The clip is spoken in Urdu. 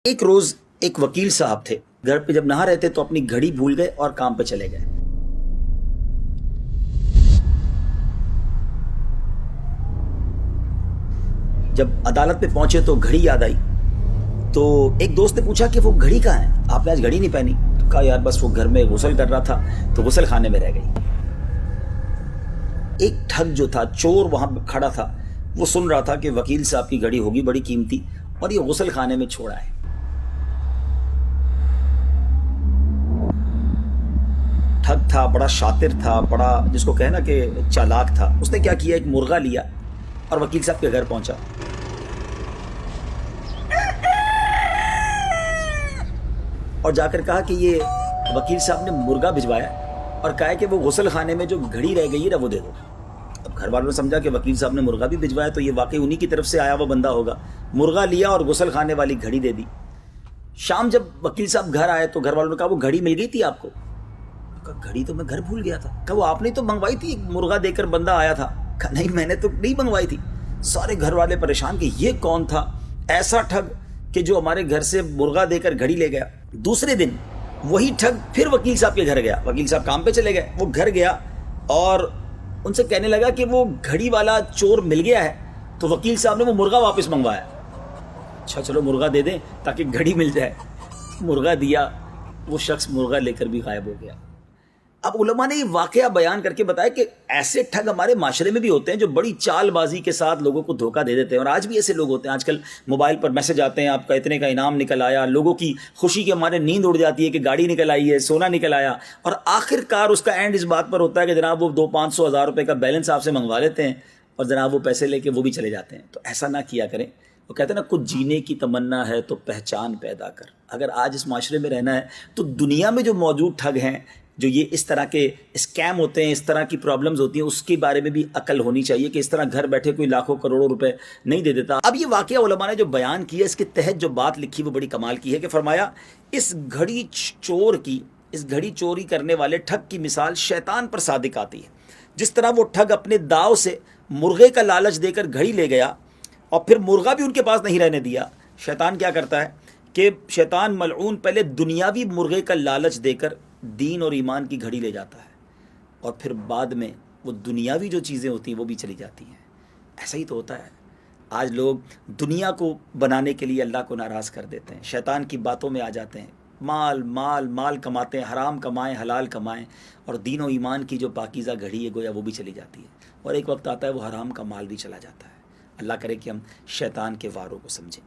ایک روز ایک وکیل صاحب تھے، گھر پہ جب نہا رہے تھے تو اپنی گھڑی بھول گئے اور کام پہ چلے گئے۔ جب عدالت پہ پہنچے تو گھڑی یاد آئی، تو ایک دوست نے پوچھا کہ وہ گھڑی کہاں ہے، آپ نے آج گھڑی نہیں پہنی؟ تو کہا یار بس وہ گھر میں غسل کر رہا تھا تو غسل خانے میں رہ گئی۔ ایک ٹھگ جو تھا، چور وہاں کھڑا تھا، وہ سن رہا تھا کہ وکیل صاحب کی گھڑی ہوگی بڑی قیمتی اور یہ غسل خانے میں چھوڑا ہے۔ ٹھگ تھا، بڑا شاطر تھا، بڑا جس کو کہنا کہ چالاک تھا۔ اس نے کیا کیا، ایک مرغا لیا اور وکیل صاحب کے گھر پہنچا اور جا کر کہا کہ یہ وکیل صاحب نے مرغا بھجوایا اور کہا کہ وہ غسل خانے میں جو گھڑی رہ گئی ہے نا وہ دے دو۔ اب گھر والوں نے سمجھا کہ وکیل صاحب نے مرغا بھی بھجوایا تو یہ واقعی انہی کی طرف سے آیا ہوا بندہ ہوگا۔ مرغا لیا اور غسل خانے والی گھڑی دے دی۔ شام جب وکیل صاحب گھر آئے تو گھر والوں نے کہا وہ گھڑی مل گئی تھی آپ کو؟ کہا گھڑی تو میں گھر بھول گیا تھا۔ کہا وہ آپ نے تو منگوائی تھی، ایک مرغا دے کر بندہ آیا تھا۔ کہا نہیں میں نے تو نہیں منگوائی تھی۔ سارے گھر والے پریشان کہ یہ کون تھا ایسا ٹھگ کہ جو ہمارے گھر سے مرغا دے کر گھڑی لے گیا۔ دوسرے دن وہی ٹھگ پھر وکیل صاحب کے گھر گیا۔ وکیل صاحب کام پہ چلے گئے، وہ گھر گیا اور ان سے کہنے لگا کہ وہ گھڑی والا چور مل گیا ہے۔ تو وکیل صاحب نے وہ مرغا واپس منگوایا۔ اچھا چلو مرغا دے دیں تاکہ گھڑی مل جائے۔ مرغا دیا، وہ شخص مرغا لے کر بھی غائب ہو گیا۔ اب علماء نے یہ واقعہ بیان کر کے بتایا کہ ایسے ٹھگ ہمارے معاشرے میں بھی ہوتے ہیں جو بڑی چال بازی کے ساتھ لوگوں کو دھوکہ دے دیتے ہیں، اور آج بھی ایسے لوگ ہوتے ہیں۔ آج کل موبائل پر میسج آتے ہیں آپ کا اتنے کا انعام نکل آیا، لوگوں کی خوشی کے ہمارے نیند اڑ جاتی ہے کہ گاڑی نکل آئی ہے، سونا نکل آیا، اور آخر کار اس کا اینڈ اس بات پر ہوتا ہے کہ جناب وہ 200-500 روپے کا بیلنس آپ سے منگوا لیتے ہیں اور جناب وہ پیسے لے کے وہ بھی چلے جاتے ہیں۔ تو ایسا نہ کیا کریں۔ وہ کہتے ہیں نا کچھ جینے کی تمنا ہے تو پہچان پیدا کر۔ اگر آج اس معاشرے میں رہنا ہے تو دنیا میں جو موجود ٹھگ ہیں، جو یہ اس طرح کے اسکیم ہوتے ہیں، اس طرح کی پرابلمز ہوتی ہیں، اس کے بارے میں بھی عقل ہونی چاہیے کہ اس طرح گھر بیٹھے کوئی لاکھوں کروڑوں روپے نہیں دے دیتا۔ اب یہ واقعہ علماء نے جو بیان کیا، اس کے تحت جو بات لکھی وہ بڑی کمال کی ہے کہ فرمایا اس گھڑی چوری کرنے والے ٹھگ کی مثال شیطان پر صادق آتی ہے۔ جس طرح وہ ٹھگ اپنے داؤ سے مرغے کا لالچ دے کر گھڑی لے گیا اور پھر مرغا بھی ان کے پاس نہیں رہنے دیا، شیطان کیا کرتا ہے کہ شیطان ملعون پہلے دنیاوی مرغے کا لالچ دے کر دین اور ایمان کی گھڑی لے جاتا ہے اور پھر بعد میں وہ دنیاوی جو چیزیں ہوتی ہیں وہ بھی چلی جاتی ہیں۔ ایسا ہی تو ہوتا ہے۔ آج لوگ دنیا کو بنانے کے لیے اللہ کو ناراض کر دیتے ہیں، شیطان کی باتوں میں آ جاتے ہیں، مال مال مال کماتے ہیں، حرام کمائیں حلال کمائیں، اور دین و ایمان کی جو پاکیزہ گھڑی ہے گویا وہ بھی چلی جاتی ہے، اور ایک وقت آتا ہے وہ حرام کا مال بھی چلا جاتا ہے۔ اللہ کرے کہ ہم شیطان کے واروں کو سمجھیں۔